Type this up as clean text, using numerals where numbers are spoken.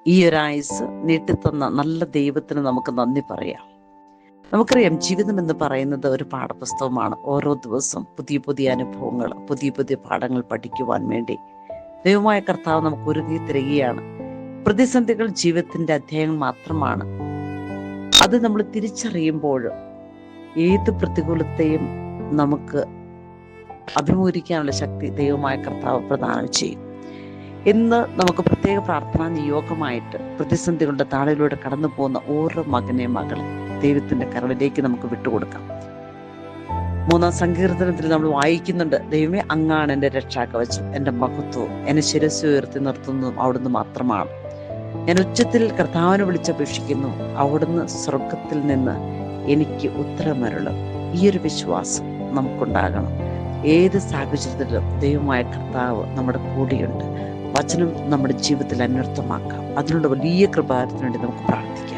ഈ ഒരായുസ് നീട്ടിത്തന്ന നല്ല ദൈവത്തിന് നമുക്ക് നന്ദി പറയാം. നമുക്കറിയാം, ജീവിതം എന്ന് പറയുന്നത് ഒരു പാഠപുസ്തകമാണ്. ഓരോ ദിവസവും പുതിയ പുതിയ അനുഭവങ്ങൾ, പുതിയ പുതിയ പാഠങ്ങൾ പഠിക്കുവാൻ വേണ്ടി ദൈവമായ കർത്താവ് നമുക്ക് ഒരുങ്ങി തരികയാണ്. പ്രതിസന്ധികൾ ജീവിതത്തിന്റെ അധ്യായങ്ങൾ മാത്രമാണ്. അത് നമ്മൾ തിരിച്ചറിയുമ്പോൾ ഏത് പ്രതികൂലത്തെയും നമുക്ക് അഭിമുഖീകരിക്കാനുള്ള ശക്തി ദൈവമായ കർത്താവ് പ്രദാനം ചെയ്യും. ഇന്ന് നമുക്ക് പ്രത്യേക പ്രാർത്ഥനാ നിയോഗമായിട്ട് പ്രതിസന്ധികളുടെ താളിലൂടെ കടന്നു പോകുന്ന ഓരോ മകനെയും മകളെ ദൈവത്തിന്റെ കരളിലേക്ക് നമുക്ക് വിട്ടുകൊടുക്കാം. 3-ാം സങ്കീർത്തനത്തിൽ നമ്മൾ വായിക്കുന്നുണ്ട്, ദൈവമേ അങ്ങാണ് എൻ്റെ രക്ഷാകവചം, എൻ്റെ മഹത്വവും, എന്നെ ശിരസ്സ് ഉയർത്തി നിർത്തുന്നതും അവിടുന്ന് മാത്രമാണ്. ഞാൻ ഉച്ചത്തിൽ കർത്താവിനെ വിളിച്ചപേക്ഷിക്കുന്നു, അവിടുന്ന് സ്വർഗത്തിൽ നിന്ന് എനിക്ക് ഉത്തരമരുളും. ഈ ഒരു വിശ്വാസം നമുക്കുണ്ടാകണം. ഏത് സാഹചര്യത്തിലും ദൈവമായ കർത്താവ് നമ്മുടെ കൂടെയുണ്ട്. വചനം നമ്മുടെ ജീവിതത്തിൽ അന്വർത്ഥമാക്കാം. അതിനുള്ള വലിയ കൃപാരത്തിന് വേണ്ടി നമുക്ക് പ്രാർത്ഥിക്കാം.